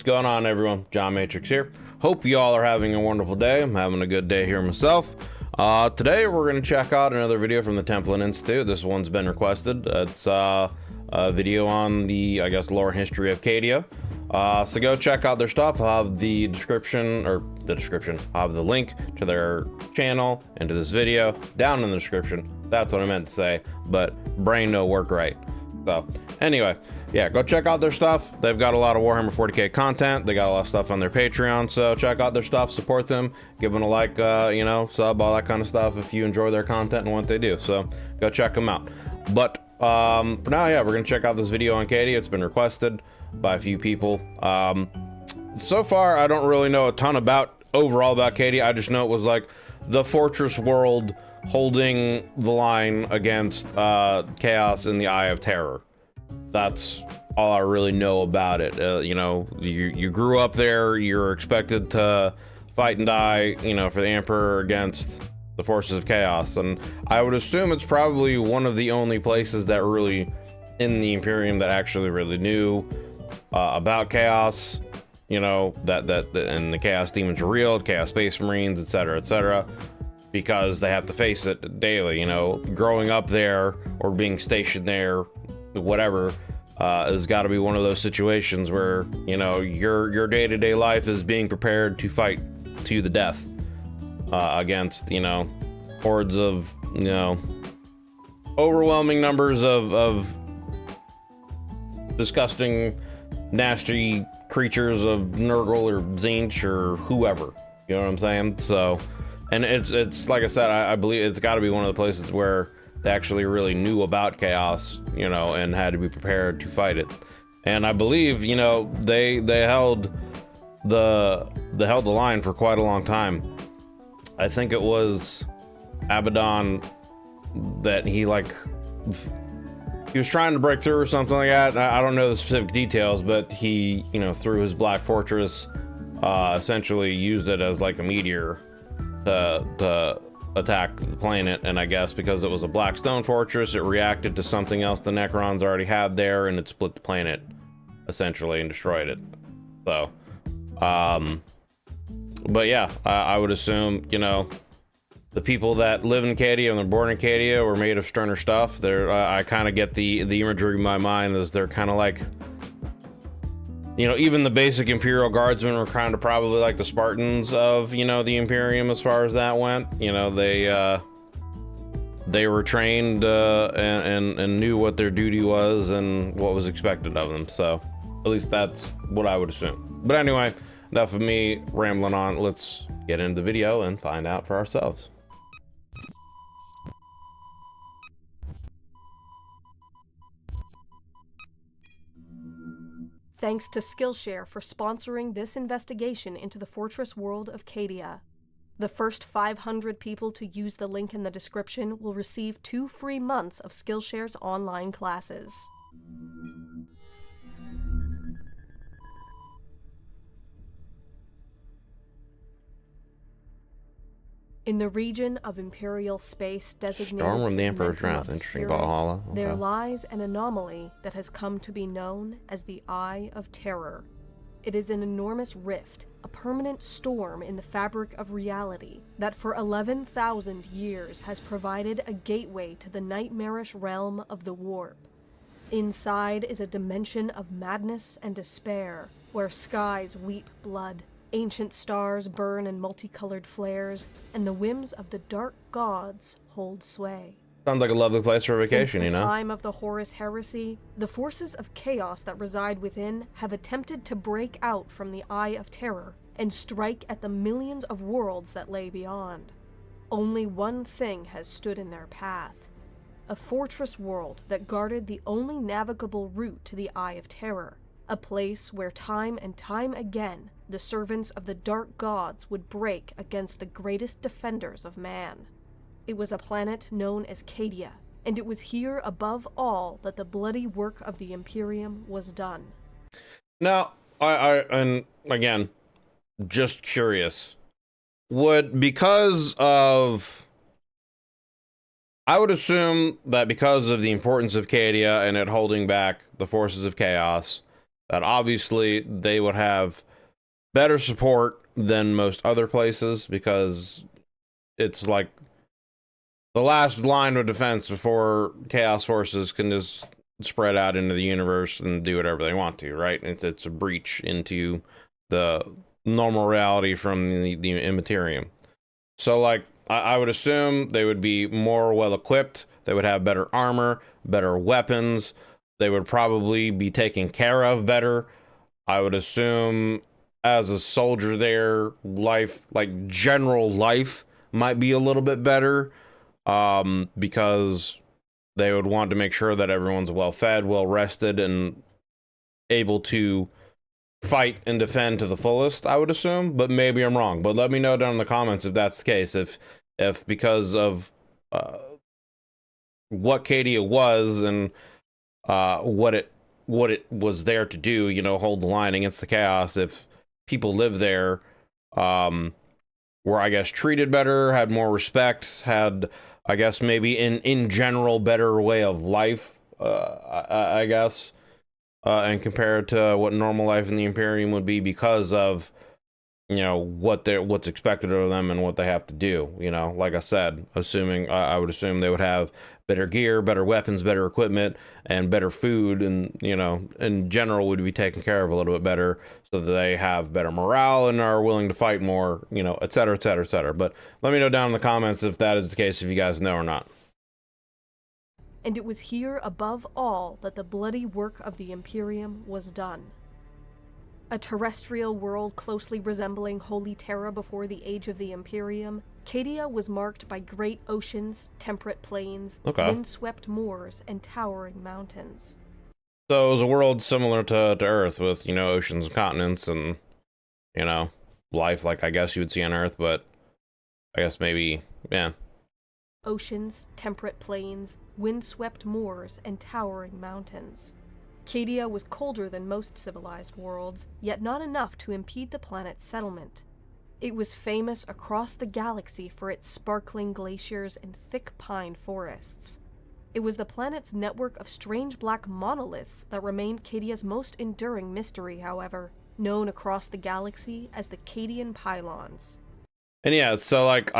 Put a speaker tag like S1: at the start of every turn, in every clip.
S1: going on, everyone? John Matrix here. Hope you all are having a wonderful day. I'm having a good day here myself. Today we're going to check out another video from the Templin Institute. This one's been requested. It's a video on the, I guess, lore and history of Cadia. So go check out their stuff. I'll have the description, I'll have the link to their channel and to this video down in the description. That's what I meant to say, but brain don't work right. So anyway, yeah, go check out their stuff. They've got a lot of Warhammer 40K content. They got a lot of stuff on their Patreon, so check out their stuff, support them, give them a like, you know, sub, all that kind of stuff if you enjoy their content and what they do. So go check them out. But for now, yeah, we're gonna check out this video on Cadia. It's been requested by a few people. So far, I don't really know a ton overall about Cadia. I just know it was like the fortress world holding the line against chaos in the Eye of Terror. That's all I really know about it. You know, you grew up there, you're expected to fight and die, you know, for the Emperor against the forces of chaos, and I would assume it's probably one of the only places that really in the Imperium that actually really knew about chaos, you know, and the chaos demons are real, chaos space marines, etc., because they have to face it daily. You know, growing up there or being stationed there, whatever, has got to be one of those situations where, you know, your day-to-day life is being prepared to fight to the death against, you know, hordes of, you know, overwhelming numbers of disgusting, nasty creatures of Nurgle or Tzeentch or whoever. You know what I'm saying? So, and it's like I said, I believe it's got to be one of the places where they actually really knew about chaos, you know, and had to be prepared to fight it. And I believe, you know, they held the line for quite a long time. I think it was Abaddon that he was trying to break through or something like that. I don't know the specific details, but he, you know, through his Black Fortress, essentially used it as like a meteor to attack the planet. And I guess because it was a black stone fortress, it reacted to something else the Necrons already had there, and it split the planet essentially and destroyed it. So, but yeah, I would assume, you know, the people that live in Cadia and they're born in Cadia were made of sterner stuff. They're, I kind of get the imagery in my mind as they're kind of like, you know, even the basic Imperial Guardsmen were kind of probably like the Spartans of, you know, the Imperium as far as that went. You know, they were trained and knew what their duty was and what was expected of them. So at least that's what I would assume. But anyway, enough of me rambling on. Let's get into the video and find out for ourselves.
S2: Thanks to Skillshare for sponsoring this investigation into the fortress world of Cadia. The first 500 people to use the link in the description will receive 2 free months of Skillshare's online classes. In the region of Imperial space designated
S1: Storm of the Emperor's Wrath. Interesting, Valhalla. Okay.
S2: There lies an anomaly that has come to be known as the Eye of Terror. It is an enormous rift, a permanent storm in the fabric of reality that for 11,000 years has provided a gateway to the nightmarish realm of the warp. Inside is a dimension of madness and despair, where skies weep blood, ancient stars burn in multicolored flares, and the whims of the dark gods hold sway.
S1: Sounds like a lovely place for a vacation, you know?
S2: Since the time of the Horus Heresy, the forces of chaos that reside within have attempted to break out from the Eye of Terror and strike at the millions of worlds that lay beyond. Only one thing has stood in their path: a fortress world that guarded the only navigable route to the Eye of Terror, a place where time and time again the servants of the dark gods would break against the greatest defenders of man. It was a planet known as Cadia, and it was here above all that the bloody work of the Imperium was done.
S1: Now, and again, just curious, because of I would assume that because of the importance of Cadia and it holding back the forces of chaos, that obviously they would have better support than most other places, because it's like the last line of defense before Chaos Forces can just spread out into the universe and do whatever they want to, right? It's a breach into the normal reality from the Immaterium. So, like, I would assume they would be more well equipped. They would have better armor, better weapons. They would probably be taken care of better. I would assume as a soldier there, life, like general life, might be a little bit better, because they would want to make sure that everyone's well fed, well rested, and able to fight and defend to the fullest, I would assume. But maybe I'm wrong. But let me know down in the comments if that's the case. If because of what Cadia was and what it was there to do, you know, hold the line against the chaos, if people live there were, I guess, treated better, had more respect, had, I guess, maybe in general better way of life, I guess, and compared to what normal life in the Imperium would be, because of, you know, what's expected of them and what they have to do. You know, like I said, assuming I would assume they would have better gear, better weapons, better equipment, and better food, and, you know, in general would be taken care of a little bit better, so that they have better morale and are willing to fight more, you know, etc., etc., etc. But let me know down in the comments if that is the case, if you guys know or not.
S2: And it was here above all that the bloody work of the Imperium was done. A terrestrial world closely resembling Holy Terra before the age of the Imperium, Cadia was marked by great oceans, temperate plains, windswept moors, and towering mountains.
S1: So it was a world similar to Earth, with, you know, oceans and continents and, you know, life like I guess you would see on Earth, but I guess maybe, yeah.
S2: Oceans, temperate plains, windswept moors, and towering mountains. Cadia was colder than most civilized worlds, yet not enough to impede the planet's settlement. It was famous across the galaxy for its sparkling glaciers and thick pine forests. It was the planet's network of strange black monoliths that remained Cadia's most enduring mystery, however, known across the galaxy as the Cadian pylons.
S1: And yeah, so like,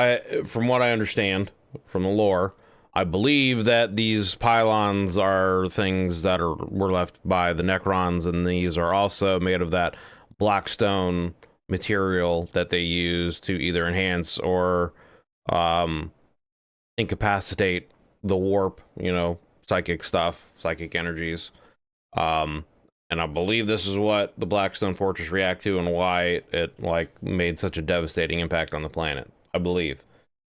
S1: from what I understand from the lore, I believe that these pylons are things that were left by the Necrons, and these are also made of that black stone material that they use to either enhance or incapacitate the warp, you know, psychic stuff, psychic energies. And I believe this is what the Blackstone Fortress react to, and why it like made such a devastating impact on the planet, I believe.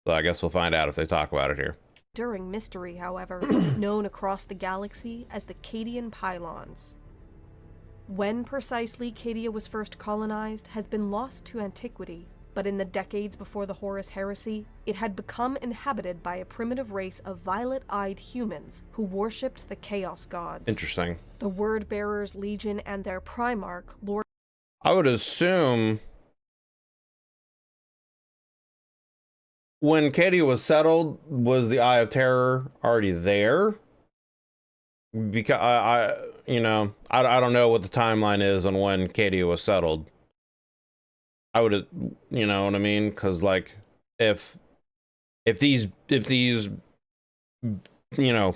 S1: So I guess we'll find out if they talk about it here.
S2: Enduring mystery, however, known across the galaxy as the Cadian pylons. When precisely Cadia was first colonized has been lost to antiquity, but in the decades before the Horus Heresy, it had become inhabited by a primitive race of violet-eyed humans who worshipped the Chaos Gods.
S1: Interesting.
S2: The Word-Bearers Legion and their Primarch, Lord...
S1: I would assume when Cadia was settled, was the Eye of Terror already there? Because I you know, I don't know what the timeline is on when Cadia was settled. I would, you know what I mean? Because like, if these, you know,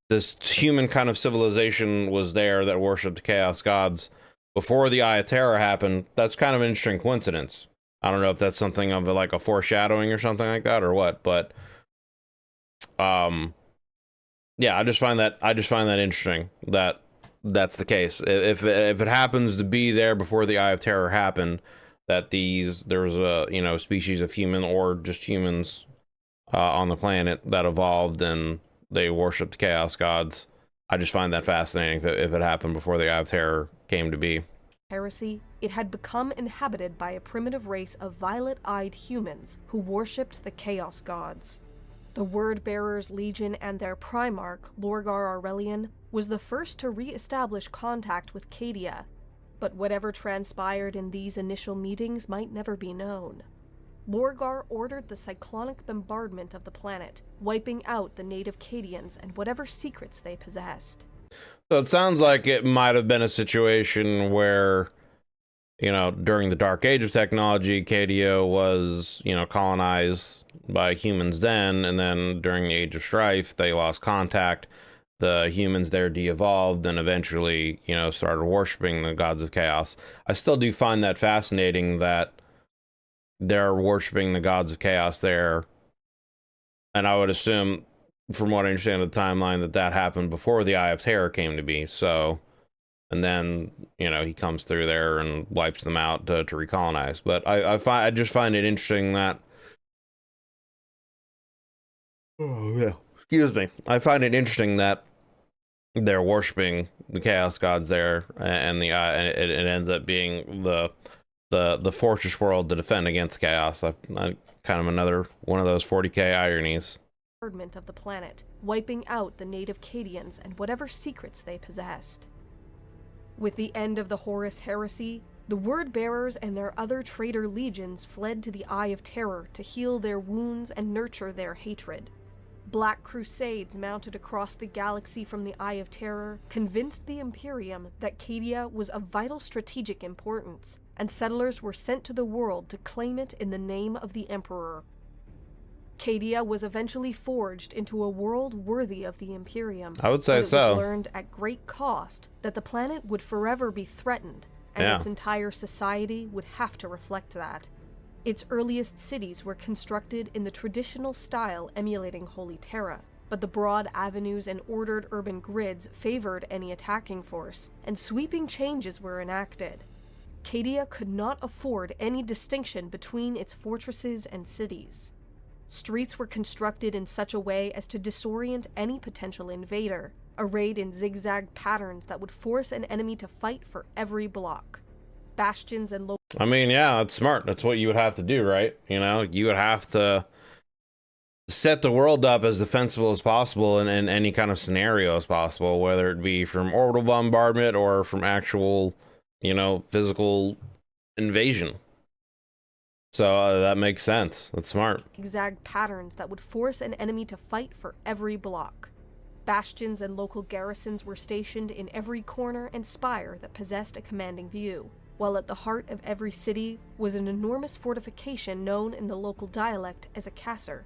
S1: this human kind of civilization was there that worshipped chaos gods before the Eye of Terror happened, that's kind of an interesting coincidence. I don't know if that's something of like a foreshadowing or something like that or what, but yeah, I just find that interesting that that's the case. If it happens to be there before the Eye of Terror happened, that there was a, you know, species of human or just humans on the planet that evolved and they worshipped chaos gods. I just find that fascinating if it happened before the Eye of Terror came to be.
S2: Heresy, it had become inhabited by a primitive race of violet-eyed humans who worshipped the Chaos Gods. The Word-Bearers Legion and their Primarch, Lorgar Aurelian, was the first to re-establish contact with Cadia, but whatever transpired in these initial meetings might never be known. Lorgar ordered the cyclonic bombardment of the planet, wiping out the native Cadians and whatever secrets they possessed.
S1: So it sounds like it might have been a situation where, you know, during the Dark Age of technology, Cadia was, you know, colonized by humans then, and then during the Age of Strife, they lost contact. The humans there de-evolved and eventually, you know, started worshiping the gods of chaos. I still do find that fascinating that they're worshiping the gods of chaos there. And I would assume, from what I understand of the timeline, that that happened before the Eye of Terror came to be. So, and then, you know, he comes through there and wipes them out to recolonize. But I just find it interesting that, oh yeah, excuse me, I find it interesting that they're worshiping the chaos gods there, and it ends up being the fortress world to defend against chaos. Kind of another one of those 40K ironies.
S2: Of the planet, wiping out the native Cadians and whatever secrets they possessed. With the end of the Horus heresy, the word bearers and their other traitor legions fled to the Eye of Terror to heal their wounds and nurture their hatred. Black crusades mounted across the galaxy from the Eye of Terror convinced the Imperium that Cadia was of vital strategic importance, and settlers were sent to the world to claim it in the name of the Emperor. Cadia was eventually forged into a world worthy of the Imperium.
S1: I would say so.
S2: It was learned at great cost that the planet would forever be threatened, and its entire society would have to reflect that. Its earliest cities were constructed in the traditional style emulating Holy Terra, but the broad avenues and ordered urban grids favored any attacking force, and sweeping changes were enacted. Cadia could not afford any distinction between its fortresses and cities. Streets were constructed in such a way as to disorient any potential invader, arrayed in zigzag patterns that would force an enemy to fight for every block. Bastions and
S1: I mean, yeah, that's smart. That's what you would have to do, right? You know, you would have to set the world up as defensible as possible in any kind of scenario as possible, whether it be from orbital bombardment or from actual, you know, physical invasion. So that makes sense. That's smart.
S2: Zigzag patterns that would force an enemy to fight for every block. Bastions and local garrisons were stationed in every corner and spire that possessed a commanding view, while at the heart of every city was an enormous fortification known in the local dialect as a casser.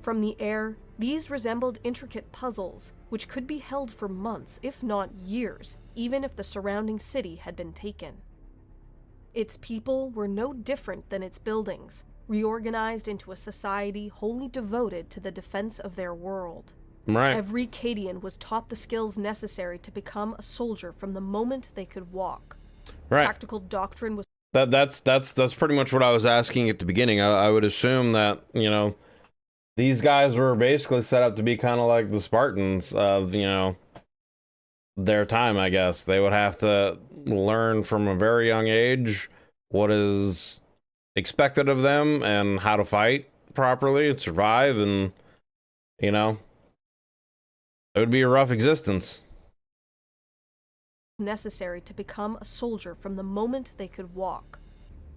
S2: From the air, these resembled intricate puzzles, which could be held for months, if not years, even if the surrounding city had been taken. Its people were no different than its buildings, reorganized into a society wholly devoted to the defense of their world.
S1: Right.
S2: Every Cadian was taught the skills necessary to become a soldier from the moment they could walk.
S1: Right.
S2: Tactical doctrine was...
S1: That's pretty much what I was asking at the beginning. I would assume that, you know, these guys were basically set up to be kind of like the Spartans of, you know, their time, I guess. They would have to learn from a very young age what is expected of them and how to fight properly and survive, and, you know, it would be a rough existence.
S2: Necessary to become a soldier from the moment they could walk.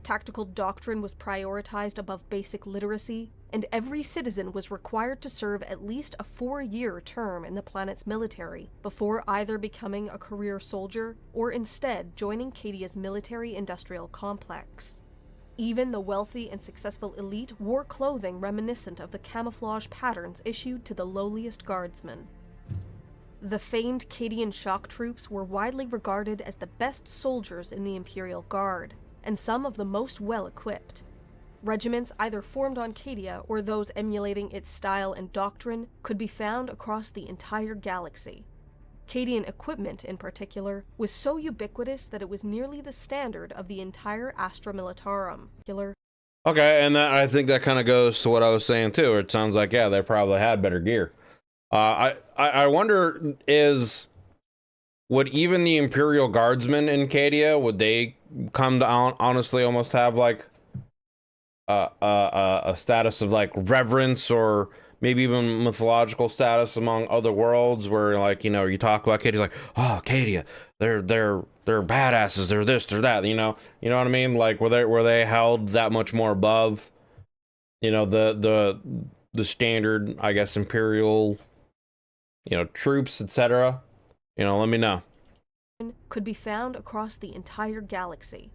S2: Tactical doctrine was prioritized above basic literacy, and every citizen was required to serve at least a 4-year term in the planet's military before either becoming a career soldier or instead joining Cadia's military-industrial complex. Even the wealthy and successful elite wore clothing reminiscent of the camouflage patterns issued to the lowliest guardsmen. The famed Cadian shock troops were widely regarded as the best soldiers in the Imperial Guard, and some of the most well-equipped. Regiments either formed on Cadia or those emulating its style and doctrine could be found across the entire galaxy. Cadian equipment, in particular, was so ubiquitous that it was nearly the standard of the entire Astra Militarum.
S1: Okay, and that, I think that kind of goes to what I was saying too. It sounds like, yeah, they probably had better gear. I wonder, would even the Imperial Guardsmen in Cadia, would they come to honestly almost have like a status of like reverence, or maybe even mythological status among other worlds, where, like, you know, you talk about Cadia, like, oh, Cadia, they're badasses, they're this, they're that, you know what I mean? Like, were they held that much more above, you know, the standard, I guess, Imperial, you know, troops, etc.? let me know.
S2: Could be found across the entire galaxy.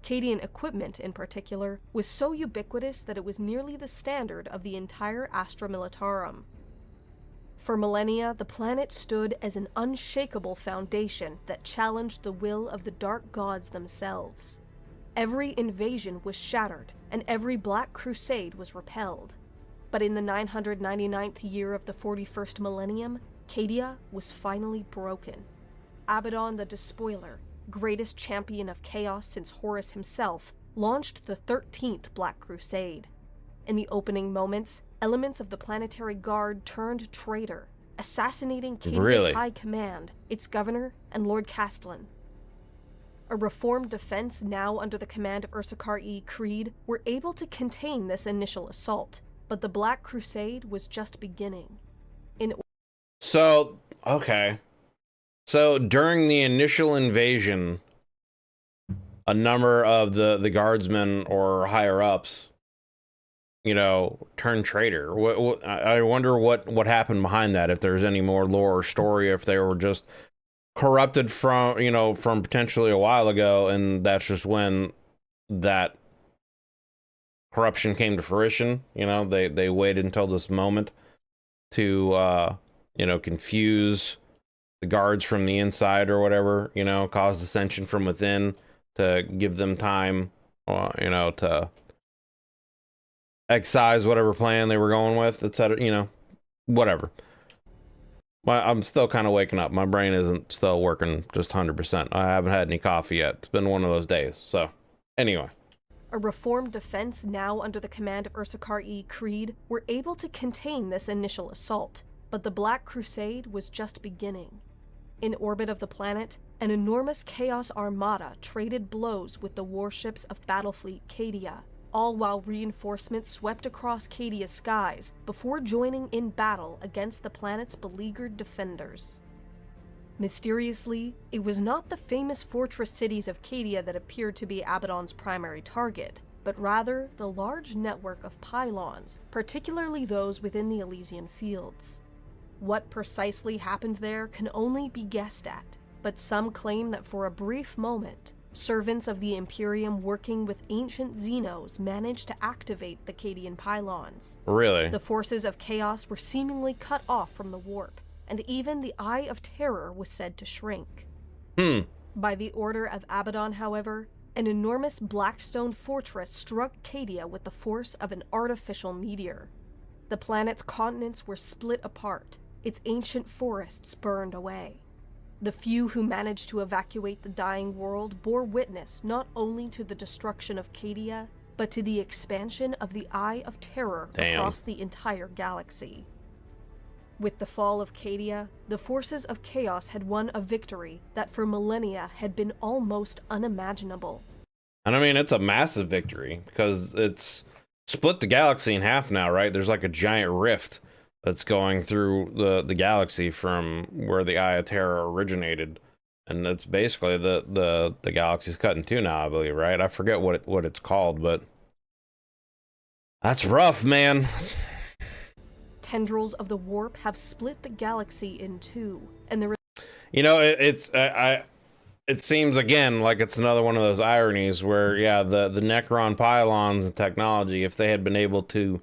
S2: Cadian equipment, in particular, was so ubiquitous that it was nearly the standard of the entire Astra Militarum. For millennia, the planet stood as an unshakable foundation that challenged the will of the dark gods themselves. Every invasion was shattered, and every Black Crusade was repelled. But in the 999th year of the 41st millennium, Cadia was finally broken. Abaddon the Despoiler, greatest champion of chaos since Horus himself, launched the 13th Black Crusade. In the opening moments, elements of the Planetary Guard turned traitor, assassinating Cadia's high command, its governor, and Lord Castellan. A reformed defense now under the command of Ursarkar E. Creed were able to contain this initial assault, but the Black Crusade was just beginning.
S1: Okay. So during the initial invasion, a number of the guardsmen or higher ups, turned traitor. I wonder what happened behind that. If there's any more lore or story, if they were just corrupted from potentially a while ago, and that's just when that corruption came to fruition. They waited until this moment to confuse the guards from the inside or whatever, cause dissension from within to give them time, to excise whatever plan they were going with, etc. Whatever. I'm still kind of waking up. My brain isn't still working just 100%. I haven't had any coffee yet. It's been one of those days. So, anyway.
S2: A reformed defense now under the command of Ursarkar E. Creed were able to contain this initial assault, but the Black Crusade was just beginning. In orbit of the planet, an enormous Chaos Armada traded blows with the warships of Battlefleet Cadia, all while reinforcements swept across Cadia's skies before joining in battle against the planet's beleaguered defenders. Mysteriously, it was not the famous fortress cities of Cadia that appeared to be Abaddon's primary target, but rather the large network of pylons, particularly those within the Elysian Fields. What precisely happened there can only be guessed at, but some claim that for a brief moment, servants of the Imperium working with ancient Xenos managed to activate the Cadian pylons.
S1: Really?
S2: The forces of chaos were seemingly cut off from the warp, and even the Eye of Terror was said to shrink. By the order of Abaddon, however, an enormous blackstone fortress struck Cadia with the force of an artificial meteor. The planet's continents were split apart, its ancient forests burned away. The few who managed to evacuate the dying world bore witness not only to the destruction of Cadia, but to the expansion of the Eye of Terror across the entire galaxy. With the fall of Cadia, the forces of chaos had won a victory that for millennia had been almost unimaginable.
S1: And I mean, it's a massive victory, because it's split the galaxy in half now, right? There's like a giant rift that's going through the galaxy from where the Eye of Terror originated, and it's basically the galaxy's cut in two now, I believe, right? I forget what it's called, but that's rough, man.
S2: Tendrils of the warp have split the galaxy in two, and there is...
S1: It seems again like it's another one of those ironies where, yeah, the Necron pylons and technology, if they had been able to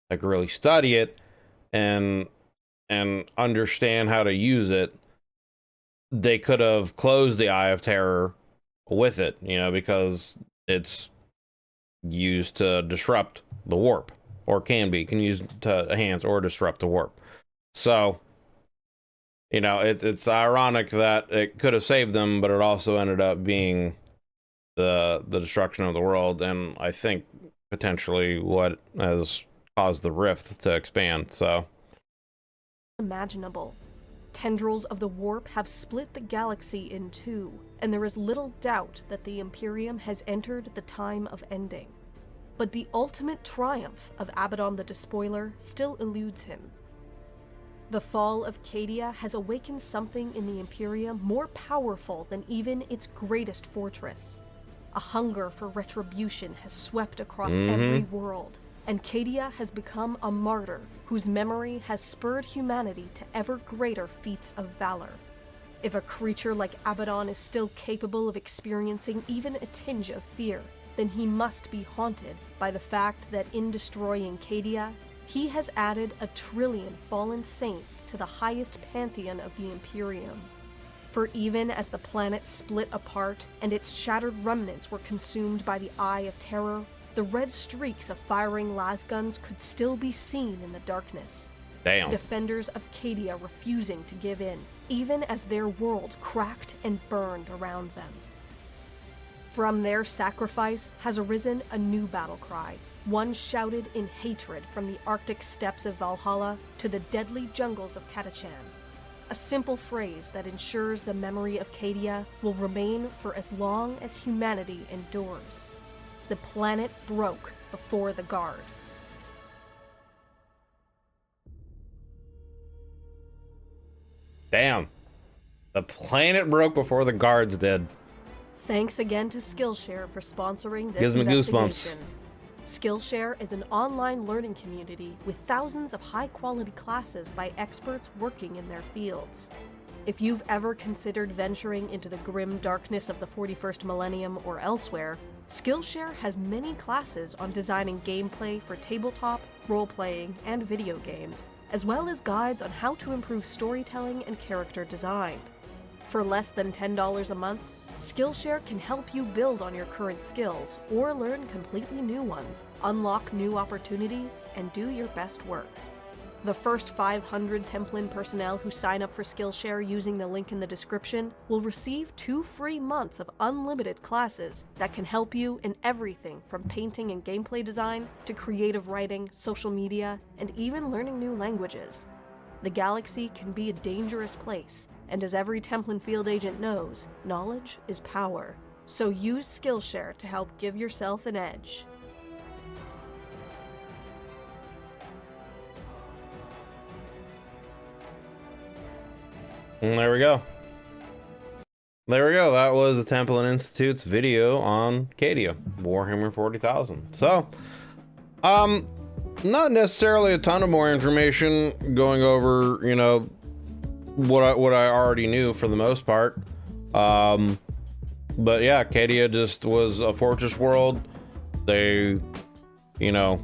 S1: like really study it and understand how to use it, they could have closed the Eye of Terror with it, because it's used to disrupt the warp, or can use to enhance or disrupt the warp. So, it's ironic that it could have saved them, but it also ended up being the destruction of the world, and I think potentially what has caused the rift to expand. So,
S2: imaginable. Tendrils of the warp have split the galaxy in two, and there is little doubt that the Imperium has entered the time of ending. But the ultimate triumph of Abaddon the Despoiler still eludes him. The fall of Cadia has awakened something in the Imperium more powerful than even its greatest fortress. A hunger for retribution has swept across every world, and Cadia has become a martyr whose memory has spurred humanity to ever greater feats of valor. If a creature like Abaddon is still capable of experiencing even a tinge of fear, then he must be haunted by the fact that in destroying Cadia, he has added 1 trillion fallen saints to the highest pantheon of the Imperium. For even as the planet split apart and its shattered remnants were consumed by the Eye of Terror, the red streaks of firing lasguns could still be seen in the darkness.
S1: Damn.
S2: Defenders of Cadia refusing to give in, even as their world cracked and burned around them. From their sacrifice has arisen a new battle cry, one shouted in hatred from the Arctic steppes of Valhalla to the deadly jungles of Catachan. A simple phrase that ensures the memory of Cadia will remain for as long as humanity endures. The planet broke before the Guard.
S1: Damn. The planet broke before the guards did.
S2: Thanks again to Skillshare for sponsoring this
S1: Gives me
S2: investigation.
S1: goosebumps.
S2: Skillshare is an online learning community with thousands of high-quality classes by experts working in their fields. If you've ever considered venturing into the grim darkness of the 41st millennium or elsewhere, Skillshare has many classes on designing gameplay for tabletop, role-playing, and video games, as well as guides on how to improve storytelling and character design. For less than $10 a month, Skillshare can help you build on your current skills or learn completely new ones, unlock new opportunities, and do your best work. The first 500 Templin personnel who sign up for Skillshare using the link in the description will receive 2 free months of unlimited classes that can help you in everything from painting and gameplay design to creative writing, social media, and even learning new languages. The galaxy can be a dangerous place, and as every Templin field agent knows, knowledge is power. So use Skillshare to help give yourself an edge.
S1: And there we go. There we go. That was the Templin Institute's video on Cadia, Warhammer 40,000. So, not necessarily a ton of more information going over, you know, what I already knew for the most part. But yeah, Cadia just was a fortress world. They, you know,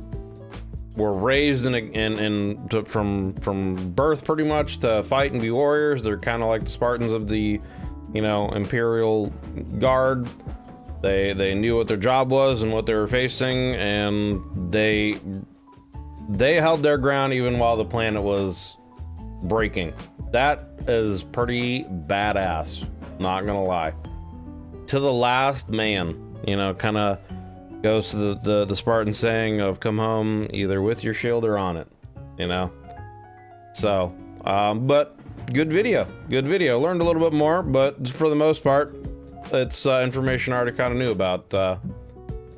S1: were raised from birth pretty much to fight and be warriors. They're kind of like the Spartans of the, you know, Imperial Guard. They knew what their job was and what they were facing, and they held their ground even while the planet was breaking. That is pretty badass, not gonna lie. To the last man, you know, kind of goes to the Spartan saying of come home either with your shield or on it, you know. So but good video. Learned a little bit more, but for the most part it's information I already kind of knew about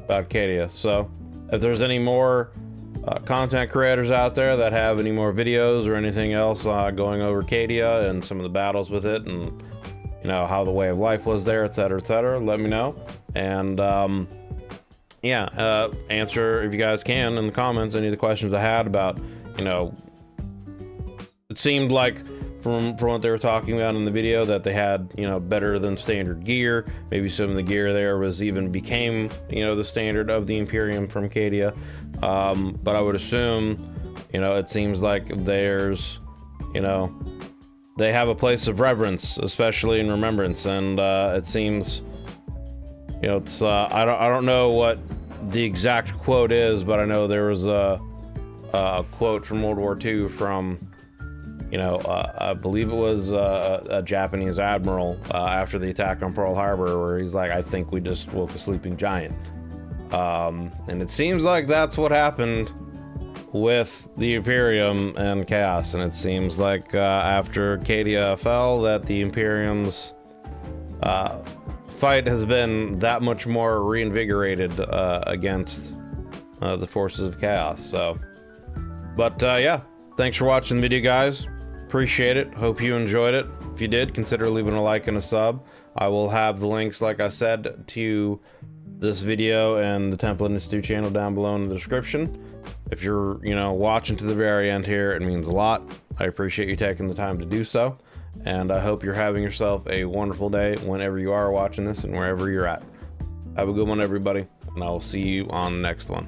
S1: Cadia. So if there's any more content creators out there that have any more videos or anything else going over Cadia and some of the battles with it, and you know how the way of life was there, etc., let me know. And yeah, answer if you guys can in the comments any of the questions I had about, you know, it seemed like from what they were talking about in the video that they had, you know, better than standard gear. Maybe some of the gear there was even became, you know, the standard of the Imperium from Cadia. But I would assume, you know, it seems like there's, you know, they have a place of reverence, especially in remembrance, and it seems, you know, it's I don't know what the exact quote is, but I know there was a quote from World War II from, you know, I believe it was a Japanese admiral after the attack on Pearl Harbor, where he's like, I think we just woke a sleeping giant. And it seems like that's what happened with the Imperium and Chaos, and it seems like after Cadia fell that the Imperium's fight has been that much more reinvigorated against the forces of Chaos. So, but yeah, thanks for watching the video, guys. Appreciate it. Hope you enjoyed it. If you did, consider leaving a like and a sub. I will have the links, like I said, to this video and the Templin Institute channel down below in the description. If you're, you know, watching to the very end here, it means a lot. I appreciate you taking the time to do so. and I hope you're having yourself a wonderful day whenever you are watching this and wherever you're at. Have a good one, everybody, and I will see you on the next one.